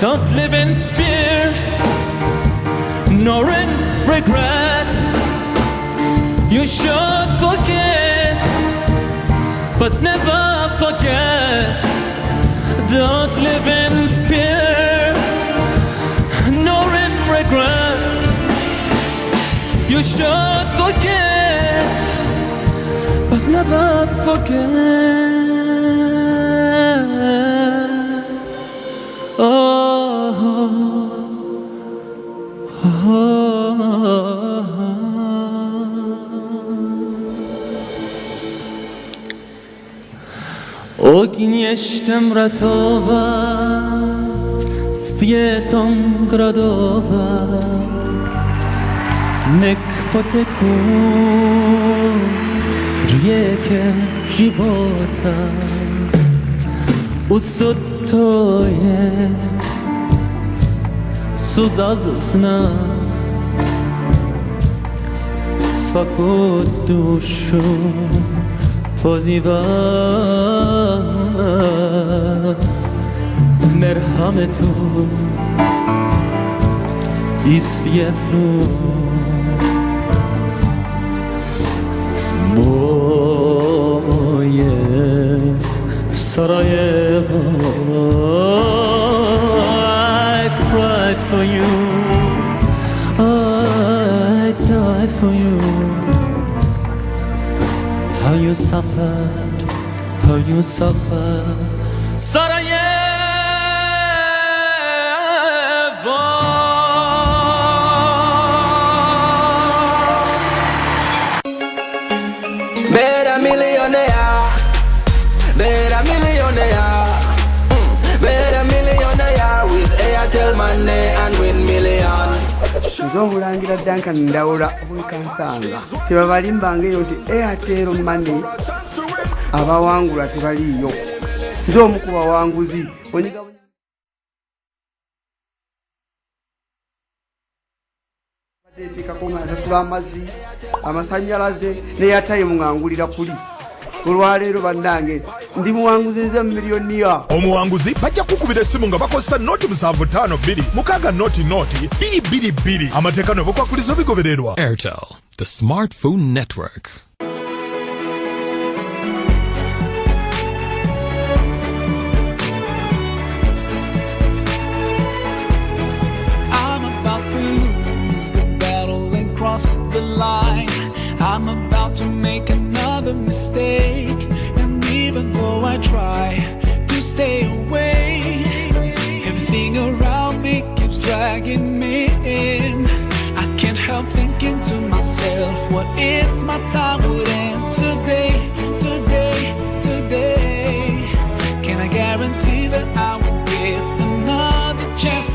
Don't live in fear, nor in regret. You should forgive, but never forget. Don't live in fear, nor in regret. You should forgive, but never forget. Ogniesztem ratować, świetom gradować, nek poteku riekę żywota. Usud to jest suza zna, swaką duszu poziwa. Merhametu i światło moje Sarajewo. I cried for you, I died for you. How you suffered, how you suffered, Sarajevo. Better millionaire, better millionaire, better millionaire with Airtel money and win millions. Nzomulangira Duncan Ndawula obulikansanga tebabalimbanga nti Airtel money abawangula tebaliyo. Nzomu ku bawanguzi onyiga asasula amazzi amasanyalaze n'eyatayimu ng'angulira kuli. Olwaleero bannange ndi muwanguzi nze miliyoniya. Omuwanguzi bajja kukubira essimu nga bakozesa nooti 752 mukaaga nooti 222. Amateeka n'obukwakulizo bigobererwa. Airtel, the smartphone network. Cross the line, I'm about to make another mistake. And even though I try to stay away, everything around me keeps dragging me in. I can't help thinking to myself, what if my time would end today, today, today? Can I guarantee that I will get another chance?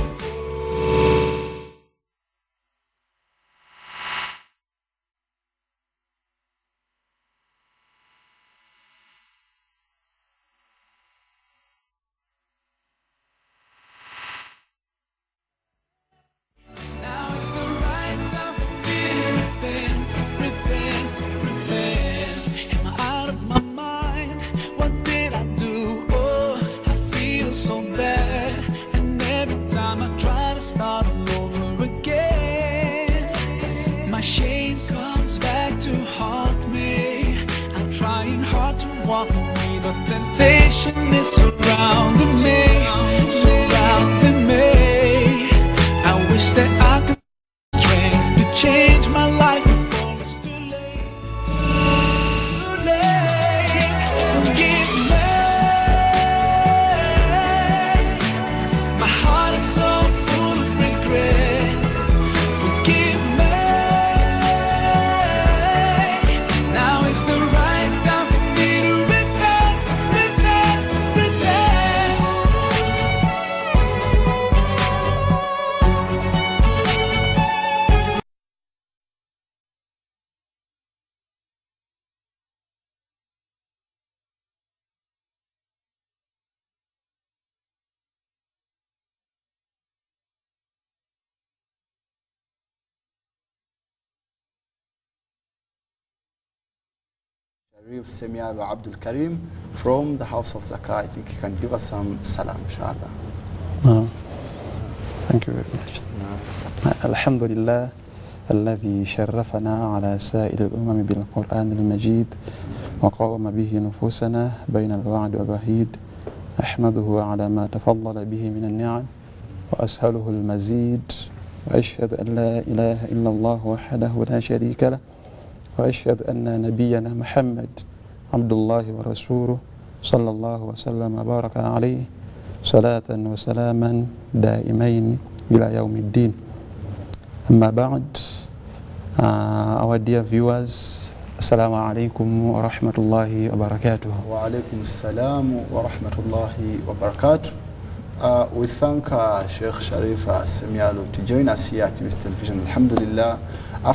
Temptation is surrounding me, surrounding me. I wish that I could have strength to change my life before it's too late. Too late. Forgive me. My heart is so full of regret. Forgive me. Now is the right time for me to repent. Sharif Semialo Abdul Karim from the House of Zakah. I think he can give us some salam, inshallah. Thank you very much. الحمد لله الذي شرفنا على سائر الأمم بالقرآن المجيد وقوم به نفوسنا بين الوعد والوعيد. أحمده على ما تفضل به من النعم وأسهله المزيد، وأشهد أن لا إله إلا الله وحده لا شريك له، وأشهد أن نبينا محمد عبد الله ورسوله صلى الله وسلم وبارك عليه صلاة وسلاما دائمين إلى يوم الدين. أما بعد, our dear viewers, Assalamu alaikum wa rahmatullahi wa barakatuh. Wa alaikum assalam wa rahmatullahi wa barakatuh. We thank Sheikh Sharif Semialo to join us here at US Television. Alhamdulillah.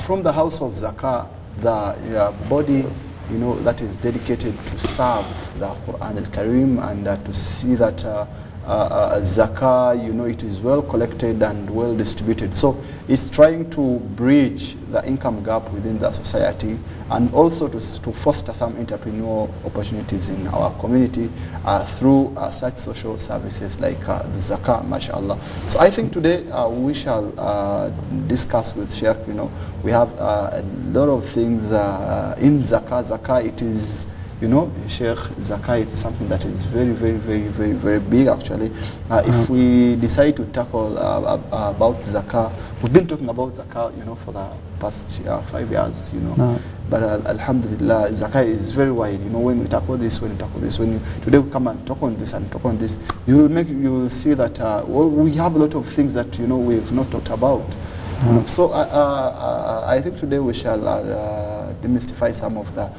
From the House of Zakah, the body, that is dedicated to serve the Quran al-Karim and to see that zakah, it is well collected and well distributed. So it's trying to bridge the income gap within the society and also to foster some entrepreneurial opportunities in our community through such social services like the zakah, mashallah. So I think today we shall discuss with Sheikh, we have a lot of things in zakah. Zakah, it is, Sheikh, zakah is something that is very, very, very, very, very big actually. If we decide to tackle about zakah, we've been talking about zakah, for the past 5 years, But alhamdulillah, zakah is very wide. When we tackle this, today we come and talk on this and talk on this, you will see that we have a lot of things that we've not talked about. So I think today we shall demystify some of the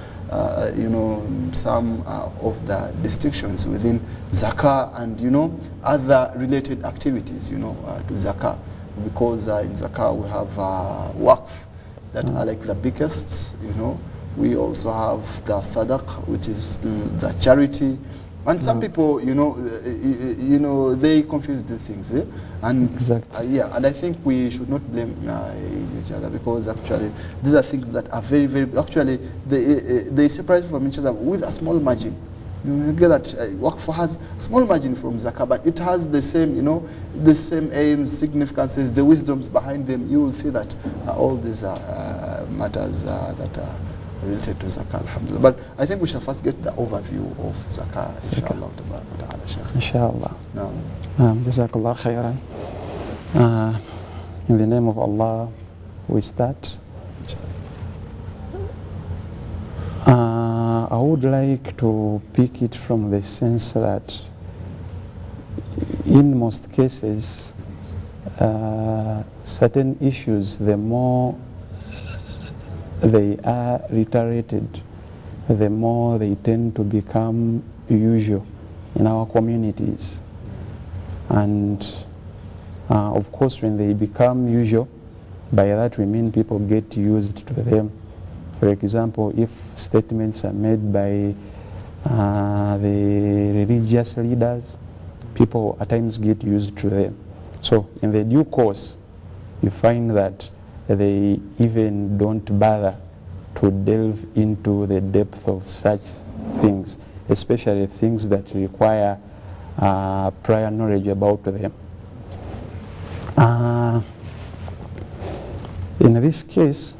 some of the distinctions within zakah and other related activities to zakah, because in zakah we have waqf that are like the biggest. We also have the sadaq, which is the charity. And some people, they confuse the things, and exactly. And I think we should not blame each other, because actually these are things that are very, very, actually they separate from each other with a small margin. You get that Waqf has a small margin from zakah, but it has the same, the same aims, significances, the wisdoms behind them. You will see that all these matters that are related to zakah, alhamdulillah. But I think we shall first get the overview of zakah, inshallah. Inshallah. No. Jazakallah khairan. In the name of Allah, we start. I would like to pick it from the sense that in most cases, certain issues, the more they are reiterated, the more they tend to become usual in our communities. And of course, when they become usual, by that we mean people get used to them. For example, if statements are made by the religious leaders, people at times get used to them. So in the due course, you find that they even don't bother to delve into the depth of such things, especially things that require prior knowledge about them. In this case,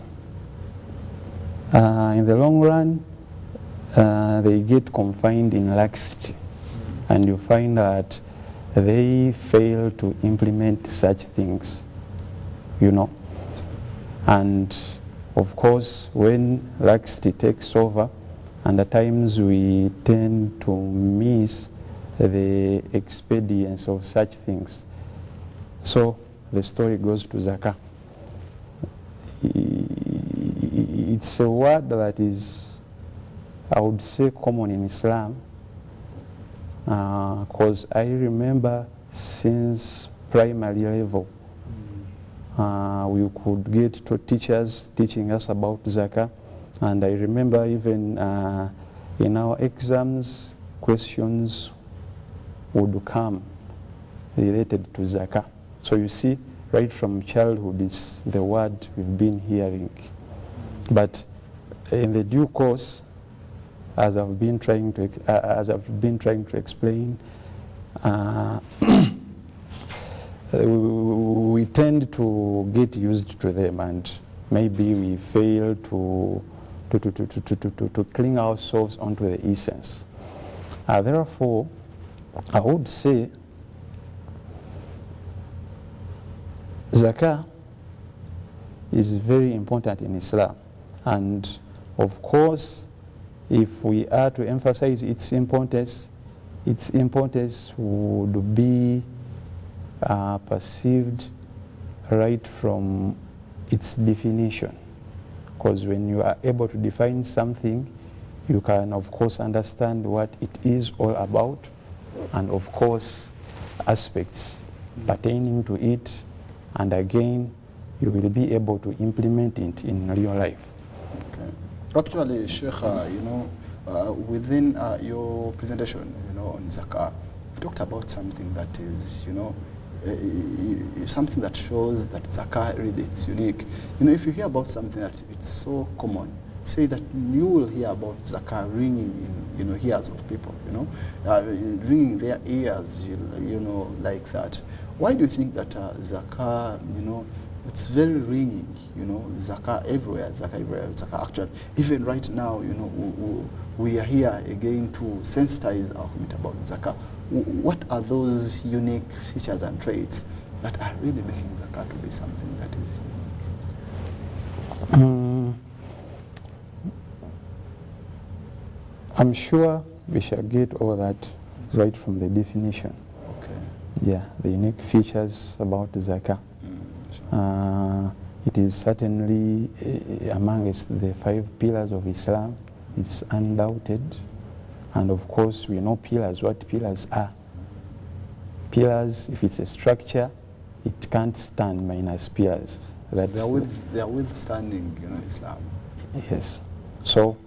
in the long run, they get confined in laxity, and you find that they fail to implement such things, And of course, when laxity takes over, and at times we tend to miss the expedience of such things. So the story goes to zakah. It's a word that is, I would say, common in Islam, because I remember since primary level, we could get to teachers teaching us about zakah, and I remember even in our exams, questions would come related to zakah. So you see, right from childhood, it's the word we've been hearing. But in the due course, as I've been trying to explain, tend to get used to them, and maybe we fail to cling ourselves onto the essence. Therefore, I would say zakah is very important in Islam, and of course, if we are to emphasize its importance would be perceived right from its definition. Because when you are able to define something, you can of course understand what it is all about, and of course aspects pertaining to it, and again you will be able to implement it in real life. Okay. Actually, Sheikh, within your presentation, on zakah, you talked about something that is, something that shows that zakah really it's unique. If you hear about something that it's so common, say that you will hear about zakah ringing in ears of people, ringing their ears, like that. Why do you think that zakah, it's very ringing, zakah everywhere, zakah actually. Even right now, we are here again to sensitize our community about zakah. What are those unique features and traits that are really making zakah to be something that is unique? I'm sure we shall get all that right from the definition. Okay. Yeah, the unique features about zakah. Sure. It is certainly amongst the 5 pillars of Islam. It's undoubted. And of course, we know pillars, what pillars are. Pillars, if it's a structure, it can't stand minus pillars. They are withstanding, Islam. Yes. So,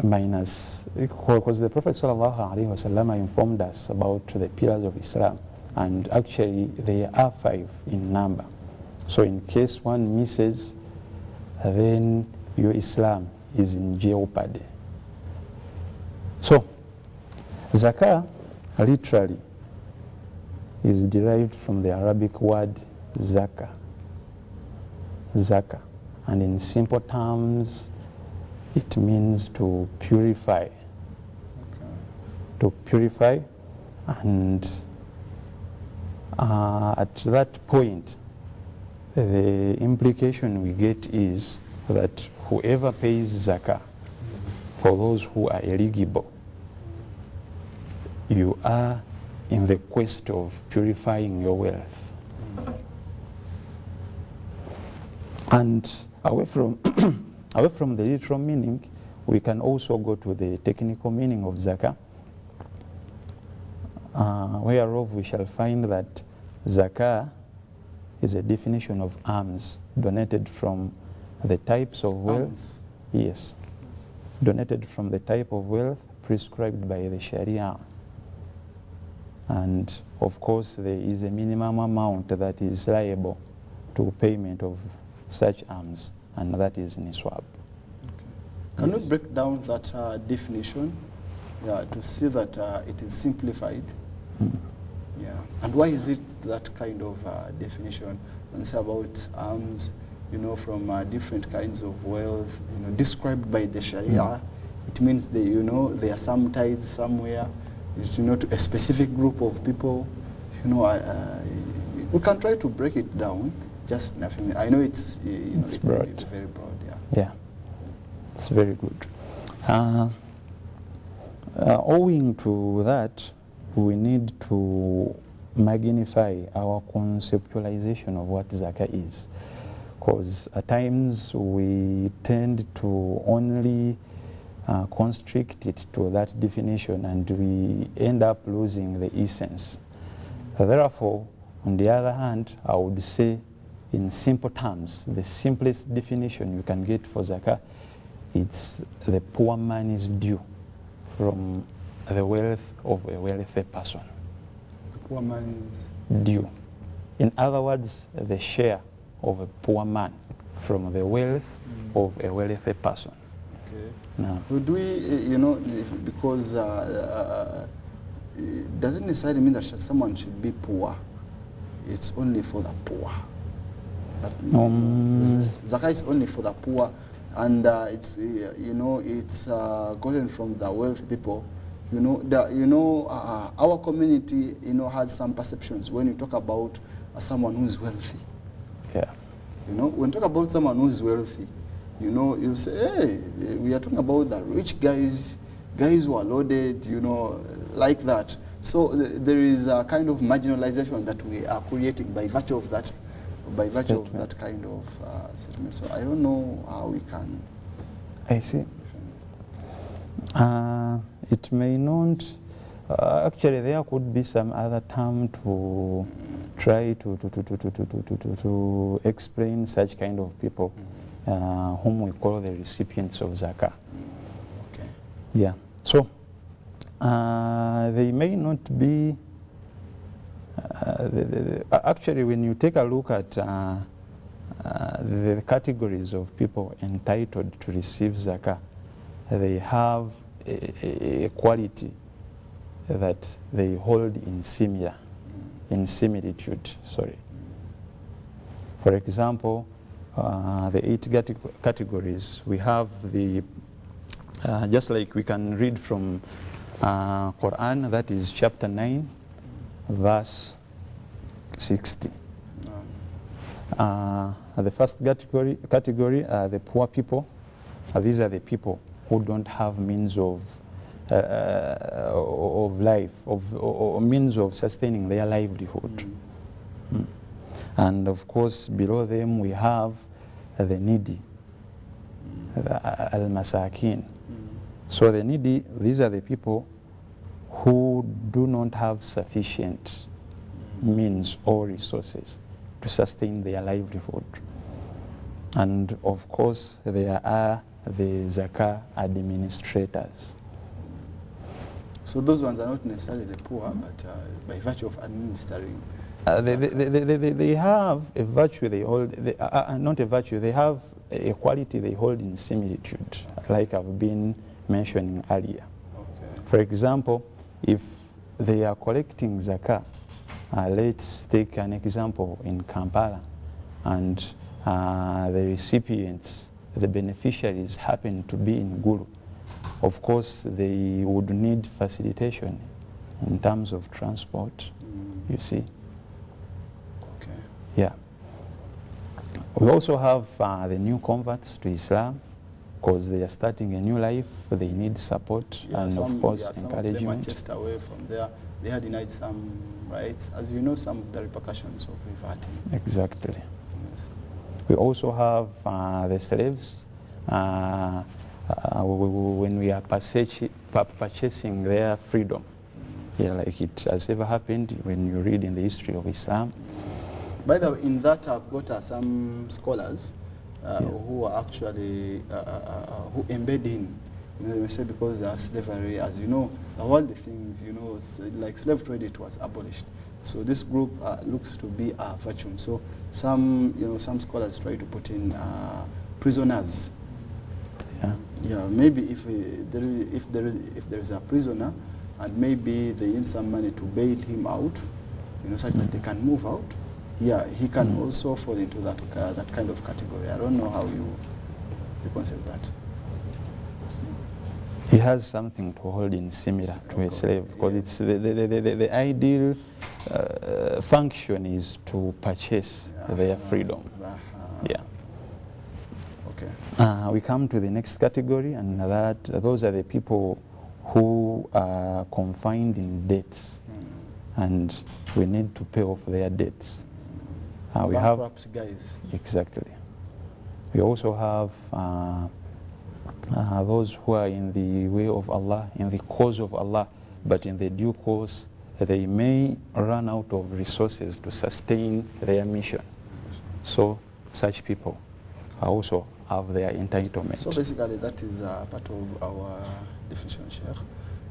minus, because the Prophet ﷺ informed us about the pillars of Islam, and actually they are 5 in number. So in case one misses, then your Islam is in jeopardy. So, zakah literally is derived from the Arabic word zaka. Zaka. And in simple terms, it means to purify. Okay. To purify, and at that point, the implication we get is that whoever pays zakah, for those who are eligible, you are in the quest of purifying your wealth. And away from the literal meaning, we can also go to the technical meaning of zakah, whereof we shall find that zakah is a definition of alms donated from the types of wealth. Alms. Yes. Donated from the type of wealth prescribed by the Sharia. And of course, there is a minimum amount that is liable to payment of such alms, and that is niswab. Okay. Can you break down that definition to see that it is simplified? Yeah. And why is it that kind of definition? When it's about alms, from different kinds of wealth, described by the Sharia, it means there are some ties somewhere, to a specific group of people. We can try to break it down. Just nothing. I know it's it's broad. Very broad. Yeah. Yeah. It's very good. Owing to that, we need to magnify our conceptualization of what zakah is, because at times we tend to only constrict it to that definition, and we end up losing the essence. Therefore, on the other hand, I would say, in simple terms, the simplest definition you can get for zakah, it's the poor man's due from the wealth of a wealthy person. The poor man's due. In other words, the share of a poor man from the wealth of a wealthy person. Okay. Now, would we, because it doesn't necessarily mean that someone should be poor. It's only for the poor. That zakah is only for the poor, and it's it's gotten from the wealthy people. Our community has some perceptions when you talk about someone who's wealthy. Yeah. When you talk about someone who's wealthy, you say, hey, we are talking about the rich guys who are loaded, like that. So there is a kind of marginalization that we are creating by virtue of that, kind of statement. So I don't know how we can. I see. It may not. Actually, there could be some other term to try to explain such kind of people, whom we call the recipients of zakah. Okay. Yeah. So they may not be. Actually, when you take a look at the categories of people entitled to receive zakah, they have a quality that they hold in similitude. Sorry. For example, the 8 categories, we have the just like we can read from Quran, that is chapter 9, verse 60. The first category are the poor people. These are the people who don't have means of life, or means of sustaining their livelihood. And of course, below them we have the needy, the al-masakin. So the needy, these are the people who do not have sufficient means or resources to sustain their livelihood. And of course, there are the zakah administrators. So those ones are not necessarily the poor, but by virtue of administering. They have a virtue they hold, not a virtue, they have a quality they hold in similitude, like I've been mentioning earlier. Okay. For example, if they are collecting zakah, let's take an example in Kampala, and the recipients, the beneficiaries happen to be in Gulu. Of course, they would need facilitation in terms of transport, you see. Okay. Yeah. We also have the new converts to Islam, because they are starting a new life, they need support and of course encouragement. Some of them are chased away from there. They are denied some rights, as you know, some of the repercussions of reverting. Exactly. Yes. We also have the slaves. When we are purchasing their freedom, yeah, like it has ever happened when you read in the history of Islam. By the way, in that I've got some scholars who are actually who embed in, they say because slavery, as you know, all the things, like slave trade, it was abolished. So this group looks to be a virtue. So some scholars try to put in prisoners. Yeah, maybe if there is a prisoner, and maybe they need some money to bail him out, such that they can move out. Yeah, he can also fall into that kind of category. I don't know how you consider that. He has something to hold in similar to a slave, because it's the ideal function is to purchase their freedom. Yeah. Okay. We come to the next category, and those are the people who are confined in debts, and we need to pay off their debts. We have guys. Exactly. We also have those who are in the way of Allah, in the cause of Allah, but in the due course they may run out of resources to sustain their mission. So such people also have their entitlement. So basically that is part of our definition, Sheikh.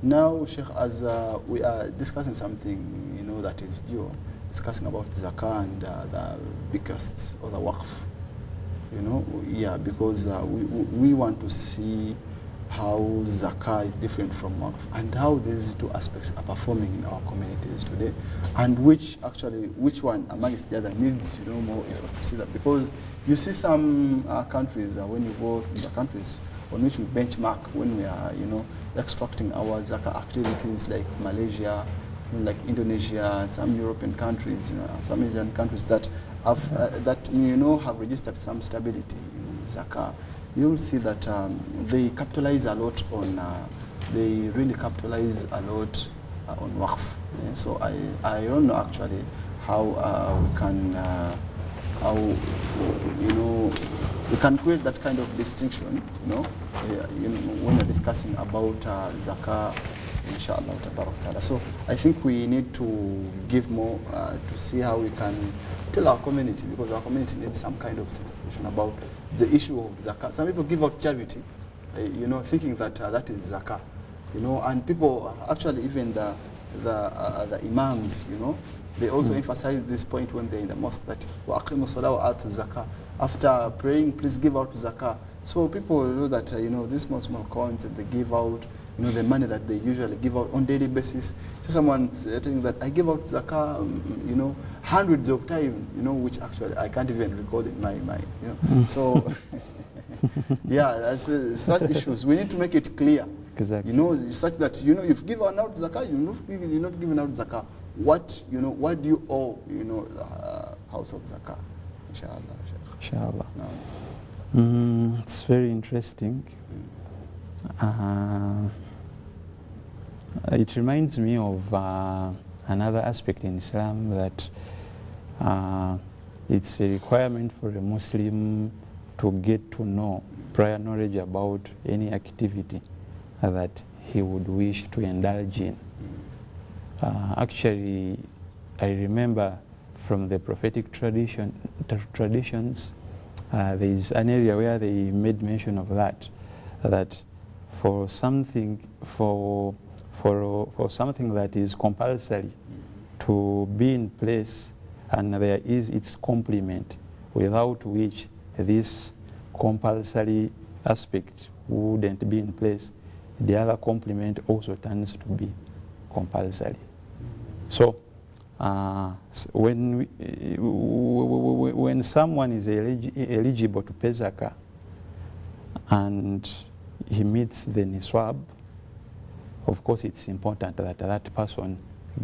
Now, Sheikh, as we are discussing something, that is due, discussing about zakah and the biggest or the waqf, yeah, because we want to see how zakah is different from waqf, and how these two aspects are performing in our communities today, and which one amongst the other needs more effort to see that. Because you see some countries, when you go to the countries on which we benchmark when we are extracting our zakah activities, like Malaysia, like Indonesia, some European countries, some Asian countries that have have registered some stability in zakah, you will see that they capitalize a lot on, they really capitalize a lot on waqf. Yeah, so I don't know actually how we can, we can create that kind of distinction, when we're discussing about zakah, inshallah ta'ala. So I think we need to give more to see how we can tell our community, because our community needs some kind of sensibility about the issue of zakah. Some people give out charity, thinking that that is zakah, and people actually, even the imams, they also emphasize this point when they're in the mosque, that وَأَقِيمُوا الصَّلَاةَ وَآتُوا الزَّكَاةَ. After praying, please give out zakah. So people know that these small coins that they give out, the money that they usually give out on daily basis. So someone's telling that I give out zakah, hundreds of times, which actually I can't even recall in my mind. So yeah, such issues we need to make it clear. Exactly. Such that you've given out zakah, you're not giving out zakah. What do you owe the house of zakah? Inshallah. Inshallah. No. It's very interesting. It reminds me of another aspect in Islam, that it's a requirement for a Muslim to get to know prior knowledge about any activity that he would wish to indulge in. Actually, I remember from the prophetic traditions, there is an area where they made mention of that for something something that is compulsory to be in place, and there is its complement, without which this compulsory aspect wouldn't be in place, the other complement also turns to be compulsory. So when someone is eligible to pay zakah and he meets the niswab, of course it's important that that person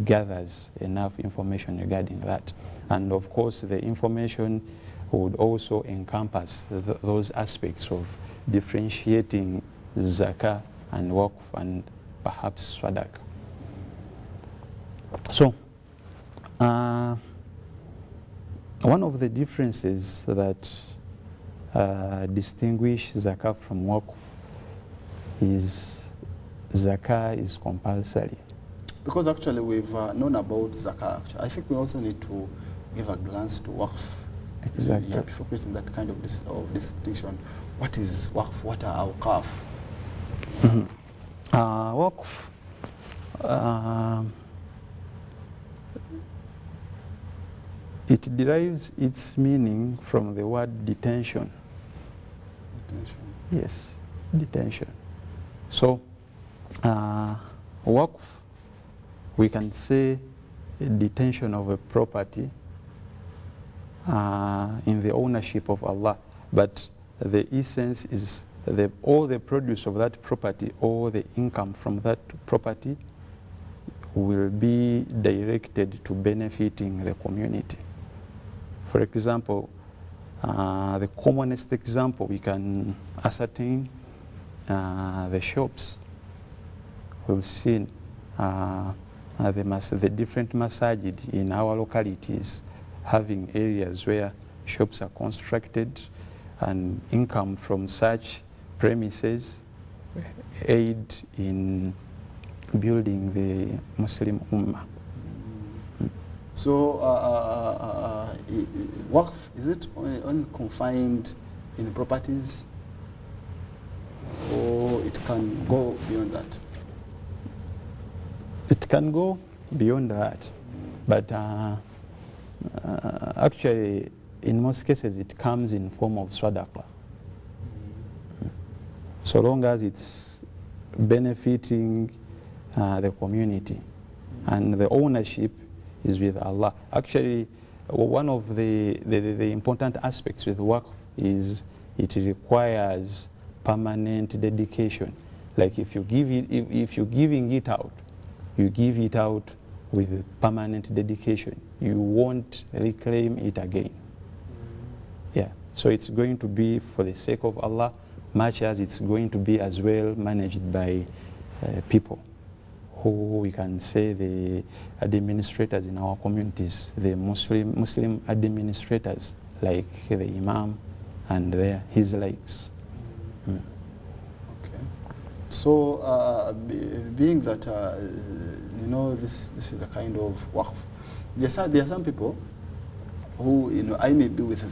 gathers enough information regarding that. And of course the information would also encompass those aspects of differentiating zakah and waqf and perhaps sadaqah. So one of the differences that distinguish zakah from waqf is zakah is compulsory. Because actually we've known about zakah. I think we also need to give a glance to waqf. Exactly. Yeah, before creating that kind of distinction. What is waqf? What are awqaf? Waqf, it derives its meaning from the word detention. Detention. Yes, detention. So, waqf, we can say detention of a property in the ownership of Allah, but the essence is all the produce of that property, all the income from that property will be directed to benefiting the community. For example, the commonest example we can ascertain, the shops. We've seen the different masajid in our localities having areas where shops are constructed, and income from such premises aid in building the Muslim Ummah. So waqf, is it only confined in properties, or it can go beyond that? It can go beyond that, but actually in most cases it comes in form of sadaqah. So long as it's benefiting the community, and the ownership is with Allah. Actually, one of the important aspects with waqf is it requires permanent dedication. Like if you give it, if you're giving it out, you give it out with permanent dedication. You won't reclaim it again. Yeah. So it's going to be for the sake of Allah, much as it's going to be as well managed by people who we can say the administrators in our communities, the Muslim administrators like the Imam and his likes. Mm. Okay. So being that you know this is a kind of waqf, there are some people who, you know, I may be with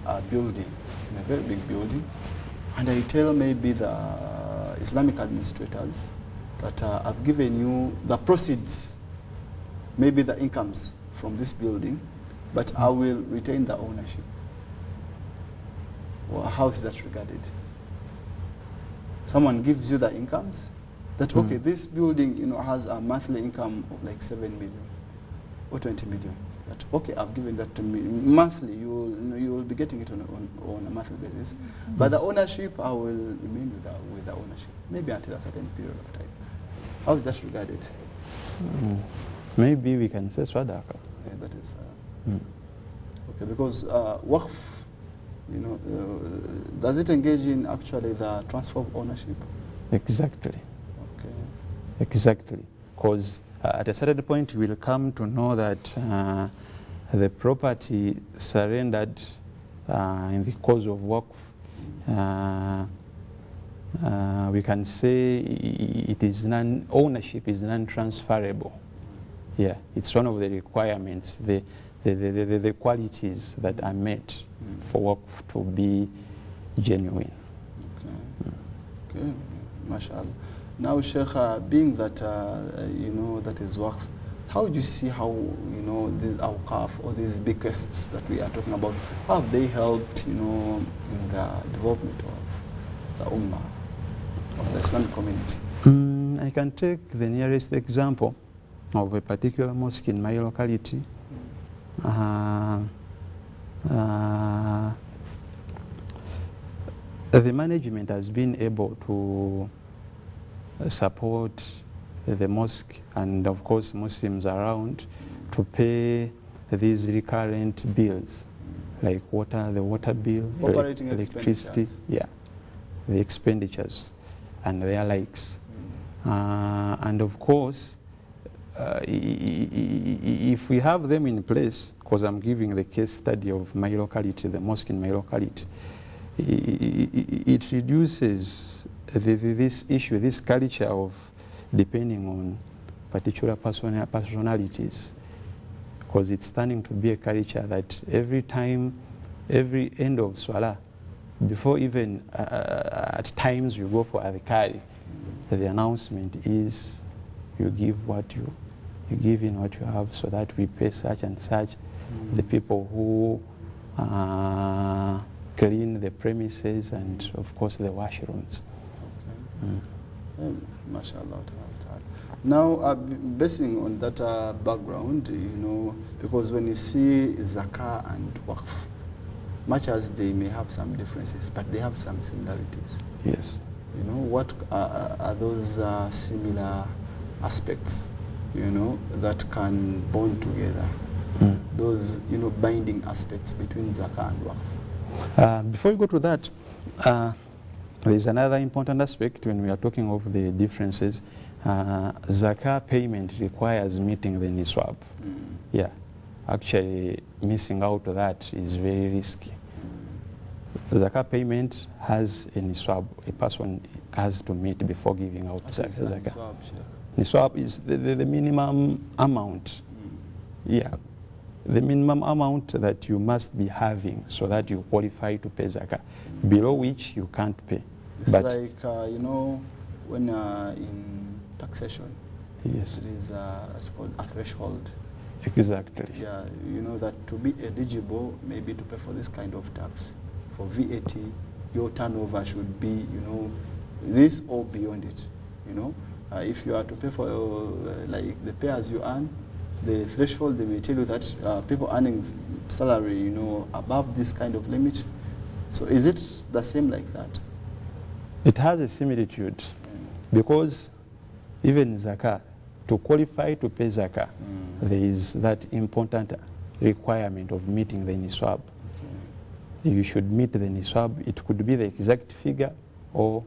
a building, in a very big building, and I tell maybe the Islamic administrators that I've given you the proceeds, maybe the incomes from this building, but I will retain the ownership. Well, how is that regarded? Someone gives you the incomes, that okay, this building, you know, has a monthly income of like 7 million or 20 million. That okay, I've given that to me monthly. You will be getting it on a monthly basis, but the ownership, I will remain with the ownership, maybe until a certain period of time. How is that regarded? Maybe we can say sadaqah. Yeah, that is okay, because waqf, you know, does it engage in actually the transfer of ownership? Exactly. Okay. Exactly. Because at a certain point you will come to know that the property surrendered in the cause of waqf, we can say it is ownership is non-transferable. Yeah, it's one of the requirements, the qualities that are met for waqf to be genuine. Okay. Okay. MashaAllah. Now, Sheikh, being that you know that is waqf, how do you see how, you know, these awqaf or these bequests that we are talking about, how have they helped, you know, in the development of the ummah, of the Islamic community? I can take the nearest example of a particular mosque in my locality. The management has been able to support the mosque and of course Muslims around to pay these recurrent bills like the water bill, operating electricity, yeah, the expenditures and their likes. And of course, if we have them in place, because I'm giving the case study of my locality, the mosque in my locality, it reduces this issue, this culture of depending on particular personalities, because it's turning to be a culture that every end of Salah, before even at times you go for adhikari, the announcement is you give in what you have so that we pay such and such, the people who clean the premises and of course the washrooms. MashaAllah. Now, basing on that background, you know, because when you see zakah and waqf, much as they may have some differences, but they have some similarities. Yes. You know, what are those similar aspects, you know, that can bond together? Those, you know, binding aspects between zakah and waqf. Before we go to that, there is another important aspect when we are talking of the differences. Zakah payment requires meeting the niswab. Yeah, actually missing out of that is very risky. Zakah payment has a niswab, a person has to meet before giving out zakah. Niswab is the minimum amount. Yeah, the minimum amount that you must be having so that you qualify to pay zakah, below which you can't pay. It's like, you know, when in taxation, yes, there is it's called a threshold. Exactly. Yeah, you know that to be eligible, maybe to pay for this kind of tax, for VAT, your turnover should be, you know, this or beyond it. you know. If you are to pay for like the pay as you earn, the threshold, they may tell you that people earning salary, you know, above this kind of limit. So is it the same like that? It has a similitude because even zakah, to qualify to pay zakah, there is that important requirement of meeting the nisab. You should meet the nisab. It could be the exact figure or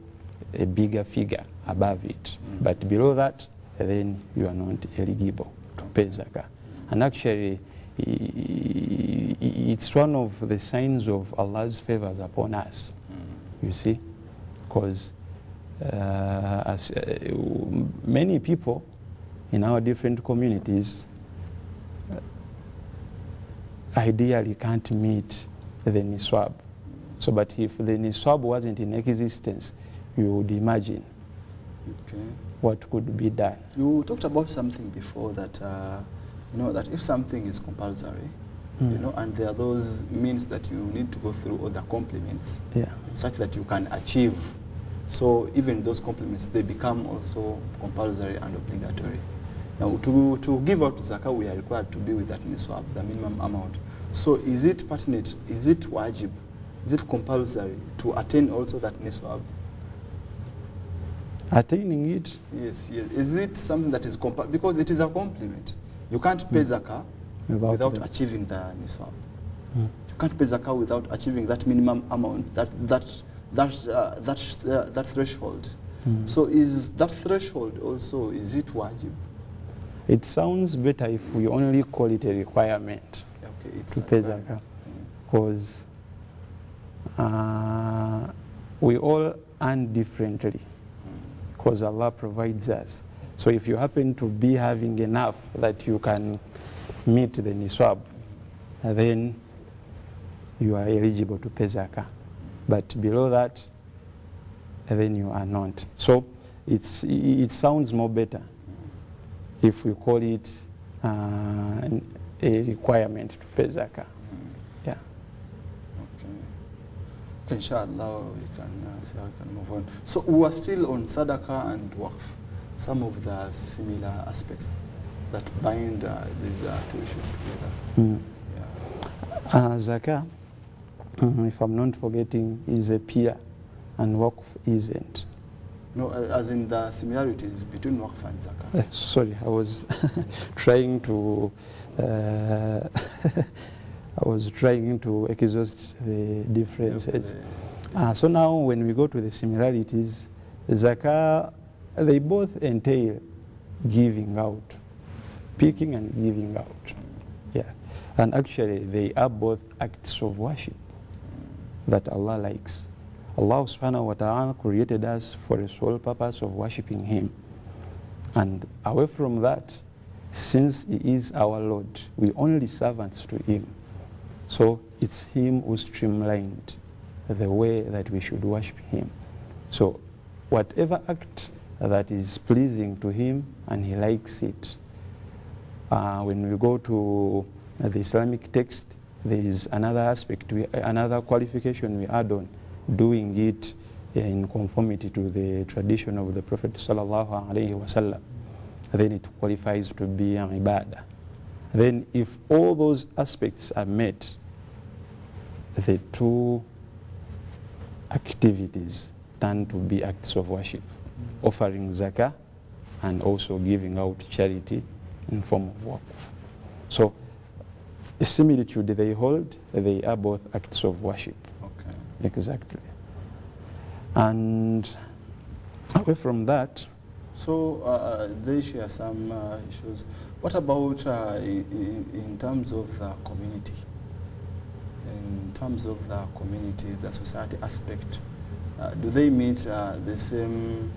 a bigger figure above it. But below that, then you are not eligible to pay zakah. And actually, it's one of the signs of Allah's favors upon us, you see, because many people in our different communities ideally can't meet the niswab. So, but if the niswab wasn't in existence, you would imagine what could be done. You talked about something before that, you know, that if something is compulsory, you know, and there are those means that you need to go through other complements, such that you can achieve. So even those complements, they become also compulsory and obligatory. Now, to give out zakah, we are required to be with that niswab, the minimum amount. So is it pertinent, is it wajib, is it compulsory to attain also that niswab? Attaining it? Yes, yes. Is it something that is because it is a complement. You can't pay zakah without achieving the niswab. You can't pay zakah without achieving that minimum amount, that threshold. So is that threshold also, is it wajib? It sounds better if we only call it a requirement to pay zakah, because we all earn differently, because Allah provides us. So if you happen to be having enough that you can meet the niswab, then you are eligible to pay zakah. But below that, then you are not. So it sounds more better if we call it a requirement to pay zakah. Yeah. Okay, inshallah, we can see how we can move on. So we are still on sadaqah and waqf, some of the similar aspects that bind these two issues together. Zakah, if I'm not forgetting, is a peer, and waqf isn't. No, as in the similarities between waqf and zakah. Sorry, I was trying to exhaust the differences. So now when we go to the similarities, zakah, they both entail giving out, picking and giving out. Yeah, and actually they are both acts of worship that Allah likes. Allah subhanahu wa ta'ala created us for the sole purpose of worshipping Him. And away from that, since He is our Lord, we only servants to Him. So it's Him who streamlined the way that we should worship Him. So whatever act that is pleasing to Him and He likes it. When we go to the Islamic text, there is another aspect, another qualification we add on, doing it in conformity to the tradition of the Prophet sallallahu alaihi wasallam. Then it qualifies to be an ibadah. Then if all those aspects are met, the two activities turn to be acts of worship, offering zakah and also giving out charity in form of waqf. So a similitude they hold, they are both acts of worship. Okay. Exactly. And away from that, so they share some issues. What about in terms of the community? In terms of the community, the society aspect, do they meet the same?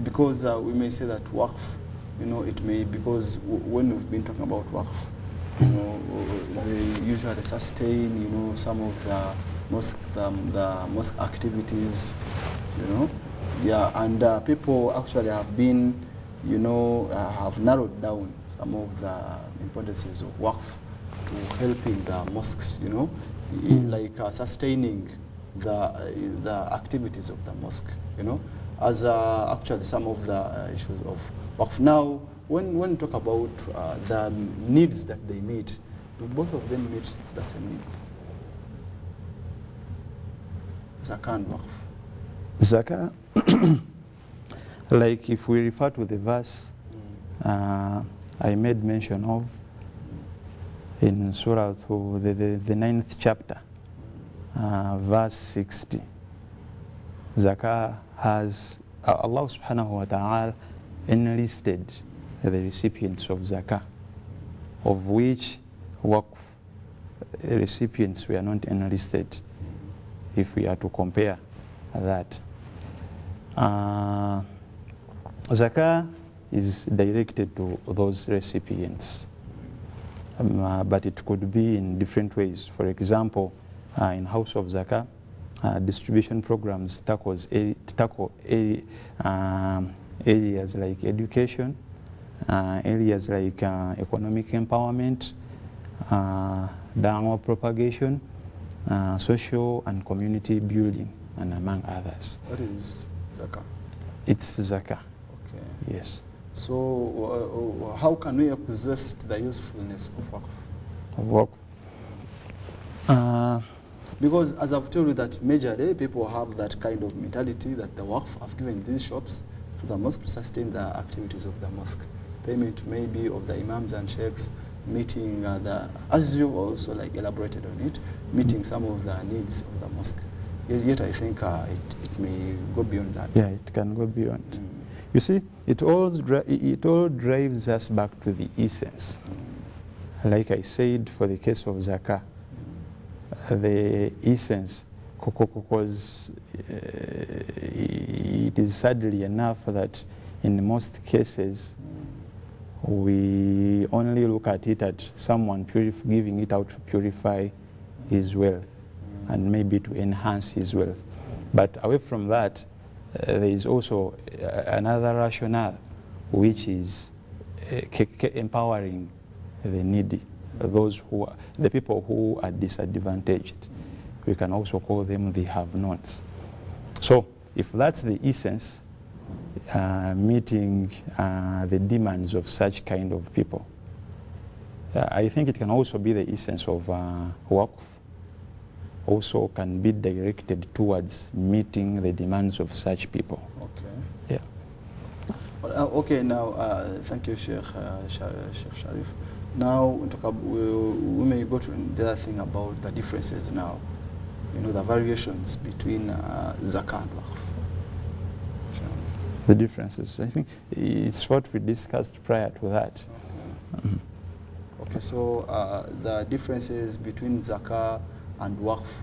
Because we may say that waqf, you know, it may, because when we've been talking about waqf, you know, they usually sustain, you know, some of the mosque activities, you know. Yeah, and people actually have been, you know, have narrowed down some of the importances of waqf to helping the mosques, you know, like sustaining the activities of the mosque, you know. as actually some of the issues of waqf. Now, when we talk about the needs that they meet, do both of them meet the same needs? Zakah and waqf. Zakah, like if we refer to the verse I made mention of in Surah, the 9th chapter, verse 60, Zakah has, Allah subhanahu wa ta'ala enlisted the recipients of Zakah, of which waqf recipients were not enlisted, if we are to compare that. Zakah is directed to those recipients, but it could be in different ways. For example, in House of Zakah, distribution programs tackle areas like education, areas like economic empowerment, da'wah propagation, social and community building, and among others. What is zakah? It's zakah. Okay. Yes. So how can we possess the usefulness of waqf? Because as I've told you that majorly people have that kind of mentality that the waqf have given these shops to the mosque to sustain the activities of the mosque. Payment maybe of the imams and sheikhs, meeting as you also like elaborated on it, meeting some of the needs of the mosque. Yet I think it may go beyond that. Yeah, it can go beyond. You see, it all drives us back to the essence. Like I said, for the case of zakah, the essence, because it is sadly enough that in most cases we only look at it at someone giving it out to purify his wealth and maybe to enhance his wealth. But away from that, there is also another rationale, which is empowering the needy, the people who are disadvantaged. We can also call them the have-nots. So if that's the essence, meeting the demands of such kind of people, I think it can also be the essence of waqf. Also can be directed towards meeting the demands of such people. Okay. Yeah. Well, okay, now, thank you, Sheikh Sharif. Now, we may go to the other thing about the differences now, the variations between zakah and waqf. The differences, I think it's what we discussed prior to that. Okay, okay, so the differences between zakah and waqf,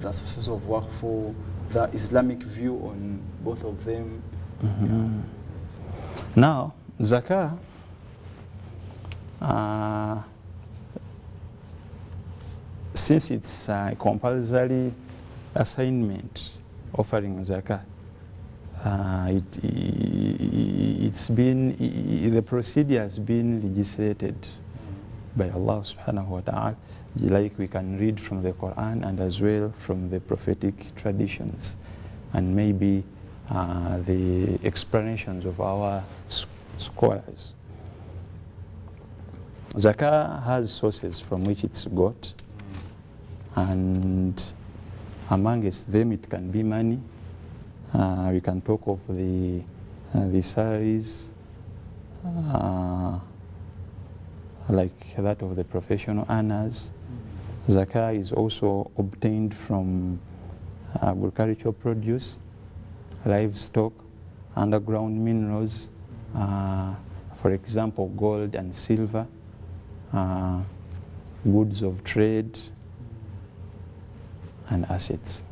the sources of waqf, the Islamic view on both of them. Now, zakah, since it's a compulsory assignment offering zakah, the procedure has been legislated by Allah subhanahu wa ta'ala, like we can read from the Quran and as well from the prophetic traditions, and maybe the explanations of our scholars. Zakah has sources from which it's got, and amongst them it can be money. We can talk of the salaries, like that of the professional earners. Zakah is also obtained from agricultural produce, livestock, underground minerals, for example, gold and silver, goods of trade, and assets.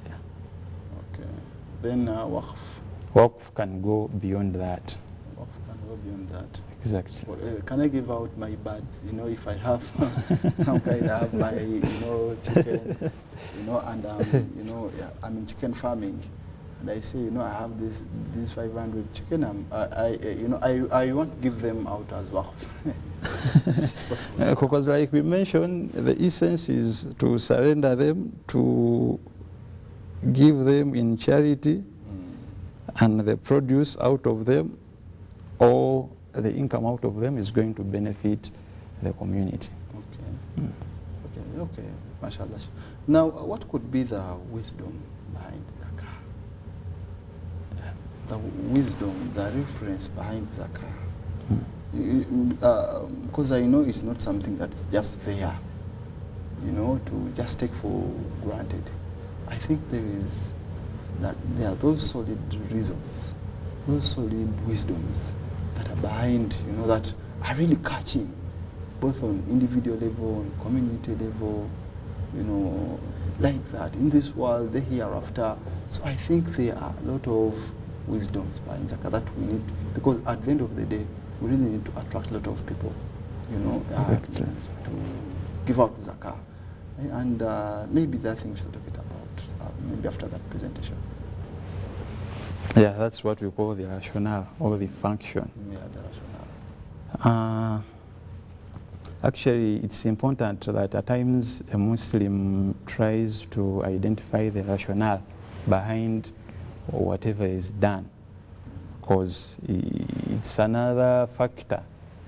Yeah. Okay. Then waqf. Waqf can go beyond that. Waqf can go beyond that. Exactly. Well, can I give out my birds? If I have some kind, I have my, chicken, and I'm in chicken farming, and I say, I have these 500 chicken. I want to give them out as waqf. Is it possible? Because, like we mentioned, the essence is to surrender them to give them in charity, and the produce out of them, or the income out of them is going to benefit the community. Okay. Okay, mashallah. Now, what could be the wisdom behind zakah? The wisdom, the reference behind zakah? Because I know it's not something that's just there, you know, to just take for granted. I think there are those solid reasons, those solid wisdoms that are behind, you know, that are really catching, both on individual level, on community level, you know, like that, in this world, the hereafter. So I think there are a lot of wisdoms behind zakah that we need, because at the end of the day, we really need to attract a lot of people, you know, to give out zakah. And maybe that thing we should talk a bit about, maybe after that presentation. Yeah, that's what we call the rationale or the function. Yeah, the rationale. Actually, it's important that at times a Muslim tries to identify the rationale behind whatever is done, because it's another factor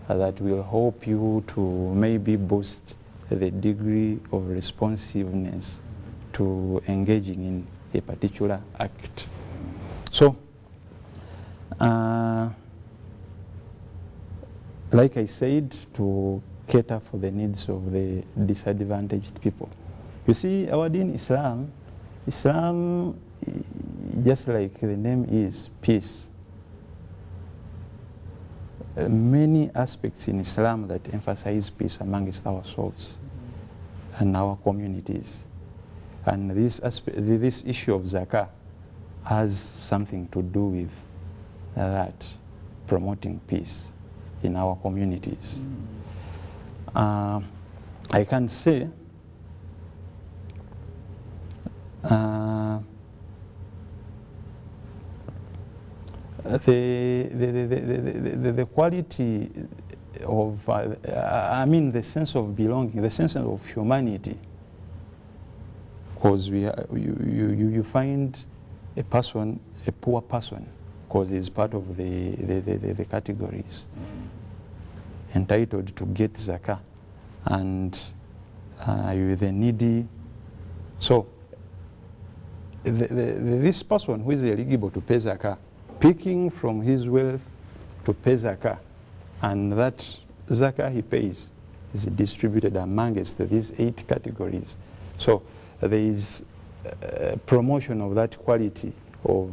that will help you to maybe boost the degree of responsiveness to engaging in a particular act. So, like I said, to cater for the needs of the disadvantaged people. You see, our deen Islam, just like the name is, peace. Many aspects in Islam that emphasize peace amongst ourselves and our communities. And this issue of zakah has something to do with that, promoting peace in our communities. I can say the quality of, I mean, the sense of belonging, the sense of humanity, because you find a person, a poor person, because he's part of the categories entitled to get zakah, and you're the needy. So this person who is eligible to pay zakah, picking from his wealth to pay zakah, and that zakah he pays is distributed amongst these 8 categories. So there is promotion of that quality of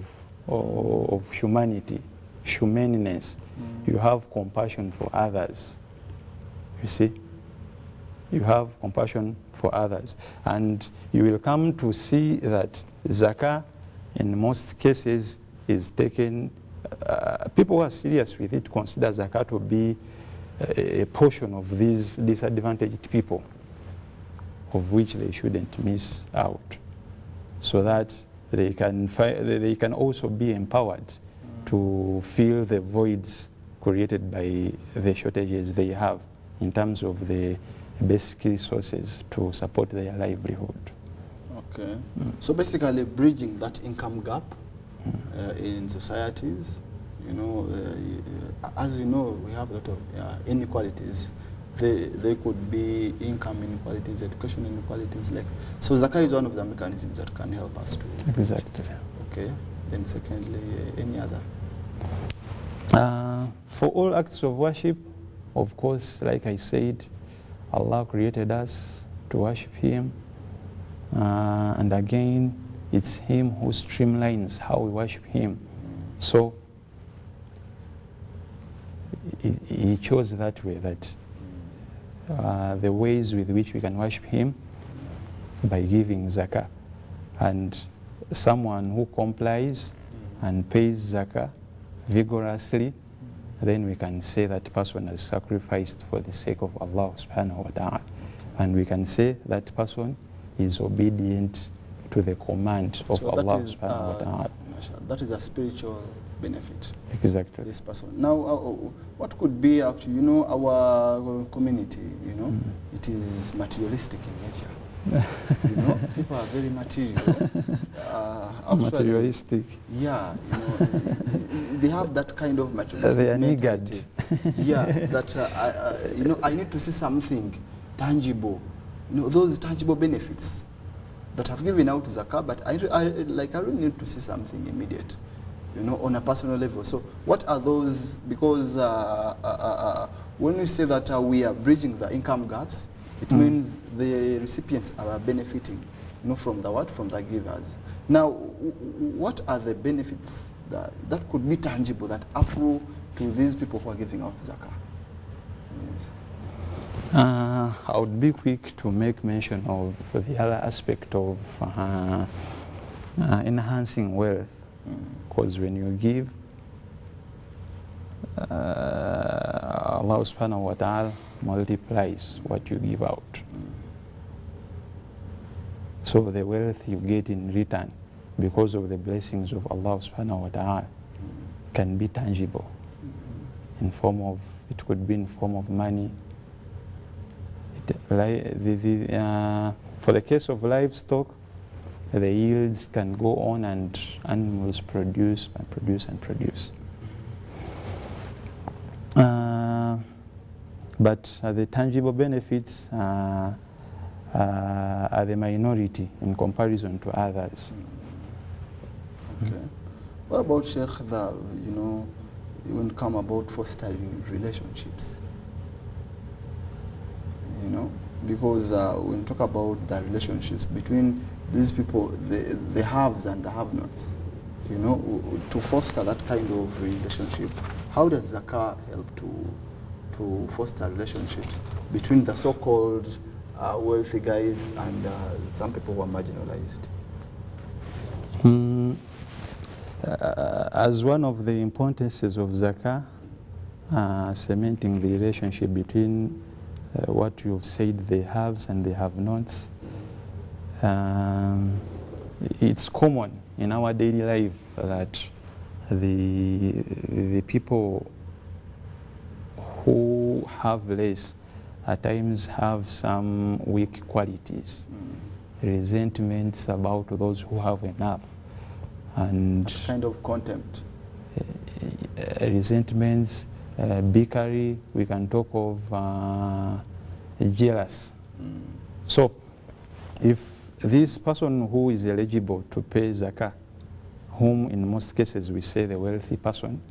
humanity, humaneness. You have compassion for others. You see? You have compassion for others. And you will come to see that zakah, in most cases, is taken, people who are serious with it consider zakah to be a portion of these disadvantaged people, of which they shouldn't miss out, so that they can also be empowered to fill the voids created by the shortages they have in terms of the basic resources to support their livelihood. Okay. So basically bridging that income gap in societies, you know, as you know, we have a lot of inequalities. There could be income inequalities, education inequalities. So zakah is one of the mechanisms that can help us to. Exactly. Okay. Then secondly, any other? For all acts of worship, of course, like I said, Allah created us to worship Him, and again, it's Him who streamlines how we worship Him. So He chose that way, that the ways with which we can worship Him by giving zakah. And someone who complies and pays zakah vigorously, then we can say that person has sacrificed for the sake of Allah subhanahu wa ta'ala. And we can say that person is obedient to the command of Allah subhanahu wa ta'ala. That is a spiritual benefit. Exactly. This person. Now, what could be actually, you know, our community, you know, it is materialistic in nature. You know, people are very material. Actually, Materialistic. yeah, you know, they have that kind of materialistic They are mentality. niggard. Yeah, that you know, I need to see something tangible. You know, those tangible benefits that have given out zakah, but I really need to see something immediate, you know, on a personal level. So what are those? Because when we say that we are bridging the income gaps, it means the recipients are benefiting, you know, from the what? From the givers. Now, what are the benefits that could be tangible that accrue to these people who are giving out zakah? Yes. I would be quick to make mention of the other aspect of enhancing wealth, because when you give, Allah subhanahu wa ta'ala multiplies what you give out. So the wealth you get in return because of the blessings of Allah subhanahu wa ta'ala can be tangible in form of, it could be in form of money. For the case of livestock, the yields can go on and animals produce and produce and produce. But the tangible benefits are the minority in comparison to others. Okay. What about Sheikh, you know, when it comes about fostering relationships? You know, because when we talk about the relationships between these people, the haves and the have-nots, you know, to foster that kind of relationship, how does zakah help to foster relationships between the so-called wealthy guys and some people who are marginalized? As one of the importances of zakah, cementing the relationship between what you've said, the haves and the have-nots, it's common in our daily life that the people who have less at times have some weak qualities, resentments about those who have enough, and kind of contempt, resentments, bickery. We can talk of jealous. So if this person who is eligible to pay zakah, whom in most cases we say the wealthy person,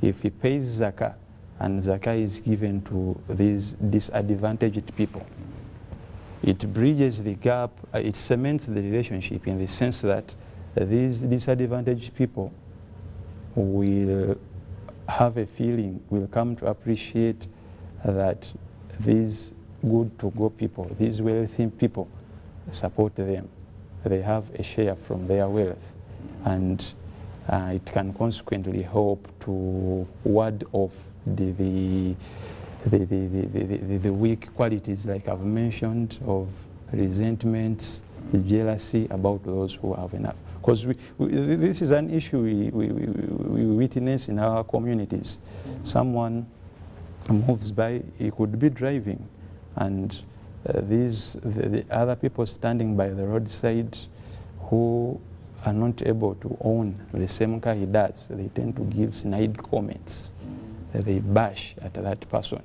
if he pays zakah and zakah is given to these disadvantaged people, it bridges the gap, it cements the relationship in the sense that these disadvantaged people will have a feeling, will come to appreciate that these good-to-go people, these wealthy people, support them. They have a share from their wealth, and it can consequently help to ward off the weak qualities, like I've mentioned, of resentments, jealousy about those who have enough. Because this is an issue we witness in our communities. Someone moves by, he could be driving, and the other people standing by the roadside who are not able to own the same car he does, they tend to give snide comments. They bash at that person.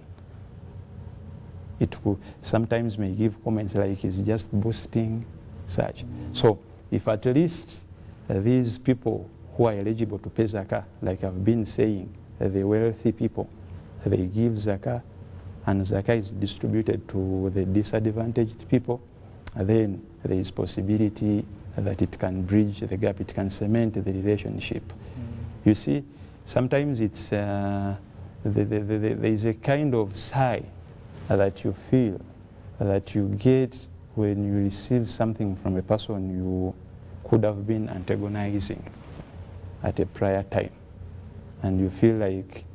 It will sometimes may give comments like he's just boasting, such. So if at least these people who are eligible to pay zakah, like I've been saying, the wealthy people, they give zakah, and zakah is distributed to the disadvantaged people, then there is possibility that it can bridge the gap, it can cement the relationship. You see, sometimes it's there is a kind of sigh that you feel, that you get when you receive something from a person you could have been antagonizing at a prior time, and you feel like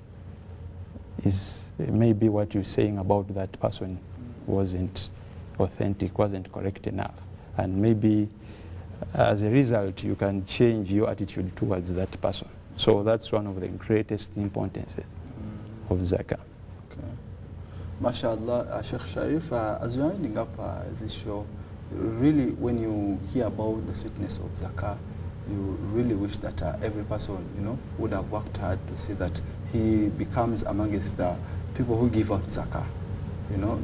maybe what you're saying about that person wasn't authentic, wasn't correct enough, and maybe as a result you can change your attitude towards that person. So that's one of the greatest importances of zakah. Okay. MashaAllah, Sheikh Sharif, as we're winding up this show, really, when you hear about the sweetness of zakah, you really wish that every person, would have worked hard to see that he becomes amongst the people who give out zakah,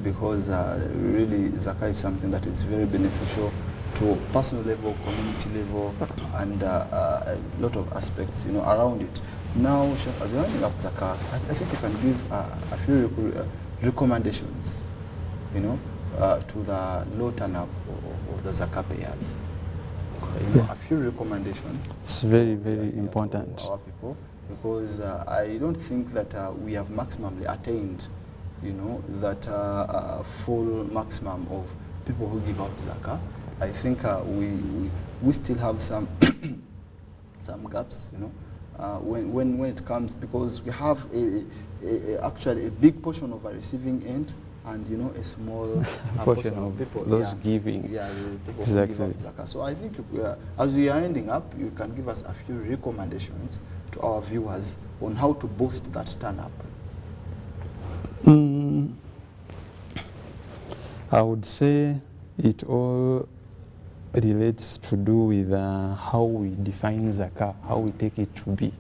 because really zakah is something that is very beneficial to personal level, community level, and a lot of aspects, around it. Now, Sheikh, as you're running up zakah, I think you can give a few recommendations, to the low turn-up of the zakah payers. A few recommendations. It's very, very important. To our people, because I don't think that we have maximally attained, that full maximum of people who give out zakah. I think we still have some some gaps, when it comes, because we have actually a big portion of our receiving end, and a small portion of people those giving. Yeah, the people exactly. who give out zakah. So I think as we are ending up, you can give us a few recommendations to our viewers on how to boost that turn up. I would say it all relates to do with how we define zakah, how we take it to be.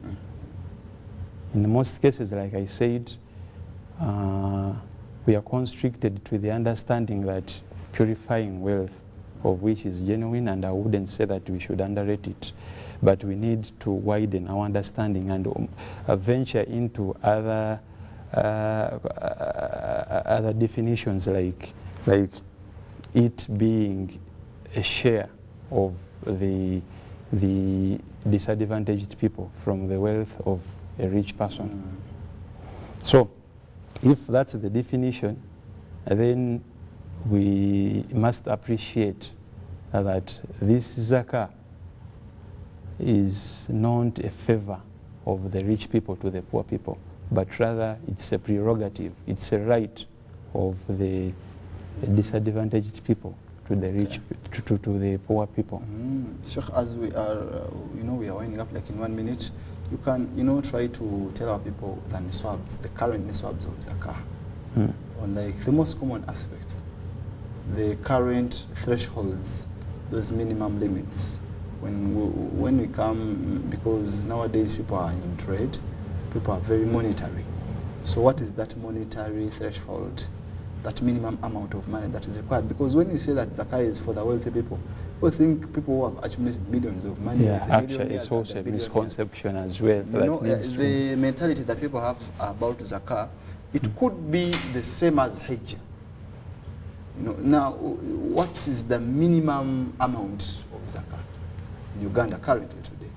In most cases, like I said, we are constricted to the understanding that purifying wealth, of which is genuine, and I wouldn't say that we should underrate it, but we need to widen our understanding and venture into other definitions, like it being a share of the disadvantaged people from the wealth of a rich person. So, if that's the definition, then we must appreciate that this zakah is not a favor of the rich people to the poor people, but rather it's a prerogative, it's a right of the disadvantaged people to the rich, to the poor people. Sheikh, as we are, we are winding up like in 1 minute, you can, try to tell our people the niswabs, the current niswabs of zakah, on like the most common aspects, the current thresholds, those minimum limits. When we come, because nowadays people are in trade, people are very monetary. So what is that monetary threshold? That minimum amount of money that is required? Because when you say that zakah is for the wealthy people think people who have accumulated millions of money. Yeah, actually it's also a misconception as well. The mentality that people have about zakah, it could be the same as hajj. Now, what is the minimum amount of zakah in Uganda currently today?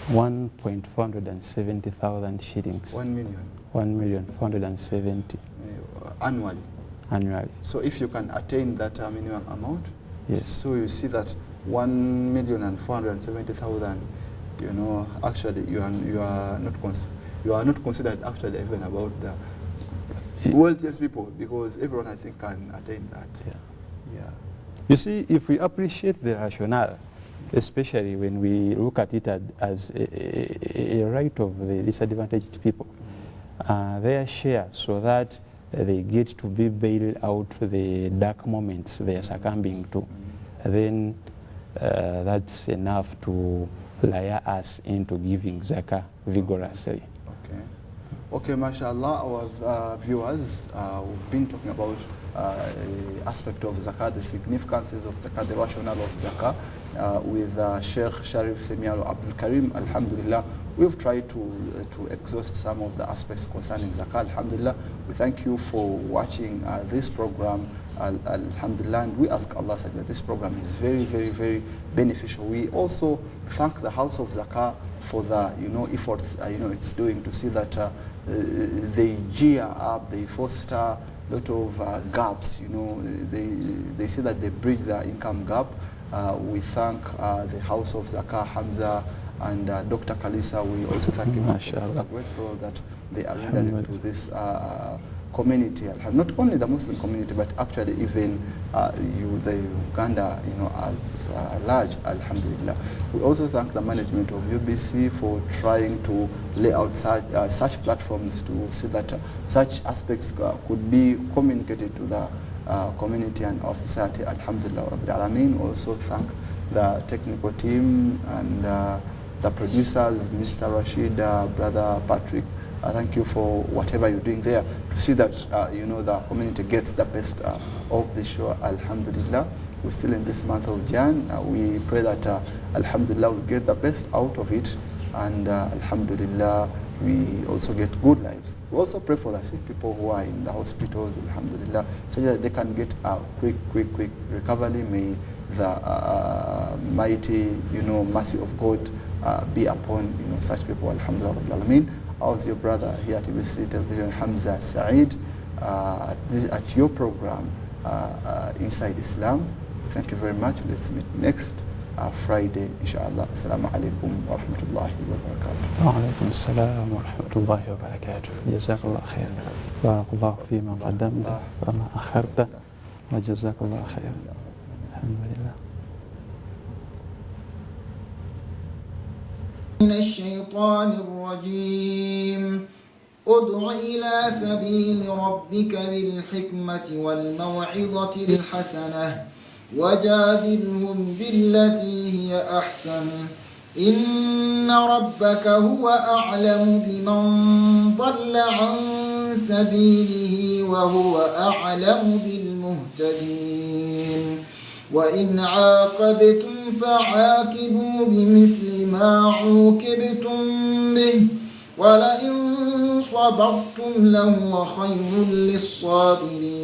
1,470,000 shillings. 1 million. 1,470,000 annually. So if you can attain that minimum amount, yes. So you see that 1,470,000, actually you are not considered actually even about the wealthiest people, because everyone I think can attain that. Yeah. You see, if we appreciate the rationale, especially when we look at it as a right of the disadvantaged people, their share, so that they get to be bailed out the dark moments they are succumbing to, then that's enough to lure us into giving zakah vigorously. Okay, mashallah, our viewers, we've been talking about the aspect of zakah, the significances of zakah, the rationale of zakah, with Sheikh Sharif Semialo Abdul Karim. Alhamdulillah, we've tried to exhaust some of the aspects concerning zakah. Alhamdulillah, we thank you for watching this program. Alhamdulillah, and we ask Allah that this program is very, very, very beneficial. We also thank the House of Zakah for the efforts it's doing to see that they gear up, they foster a lot of gaps. They see that they bridge the income gap. We thank the House of Zakah, Hamza, and Dr. Kalisa. We also thank him for the great role that they are rendering to this community. Not only the Muslim community, but actually even the Uganda, as large. Alhamdulillah. We also thank the management of UBC for trying to lay out such platforms to see that such aspects could be communicated to the community and our society. Alhamdulillah Rabbil Alameen. Also thank the technical team and the producers, Mr. Rashid, Brother Patrick. Thank you for whatever you're doing there to see that the community gets the best of the show. Alhamdulillah, we're still in this month of Jan. We pray that Alhamdulillah we get the best out of it, and Alhamdulillah we also get good lives. We also pray for the sick people who are in the hospitals, Alhamdulillah, so that they can get a quick recovery. May the mighty mercy of God be upon such people. Alhamdulillah Rabbil Alameen. I was your brother here at TBC Television, Hamza Saeed, at your program, Inside Islam. Thank you very much. Let's meet next Friday, inshallah. Assalamu alaikum wa rahmatullahi wa barakatuh. Wa alaikum assalam wa rahmatullahi wa barakatuh. Jazakallah khair. Barakallahu fima qaddamta wa ma akharta wa jazakallah khair. Alhamdulillah. من الشيطان الرجيم ادع إلى سبيل ربك بالحكمة والموعظة الحسنة وجادلهم بالتي هي أحسن إن ربك هو أعلم بمن ضل عن سبيله وهو أعلم بالمهتدين وإن عاقبتم فعاقبوا بمثل ما عوقبتم به ولئن صبرتم لهو خير للصابرين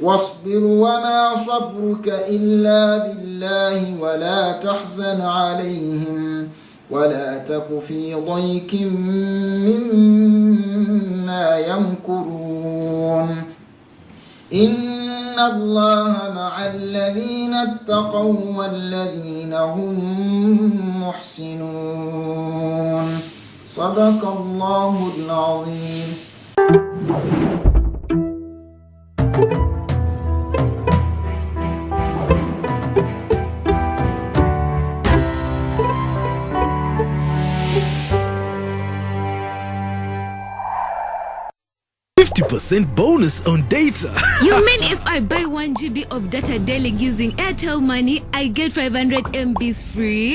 واصبر وما صبرك إلا بالله ولا تحزن عليهم ولا تك في ضيق مما يمكرون إن الله مع الذين اتقوا والذين هم محسنون صدق الله العظيم. %50 bonus on data. You mean if I buy 1 GB of data daily using Airtel Money, I get 500 MBs free?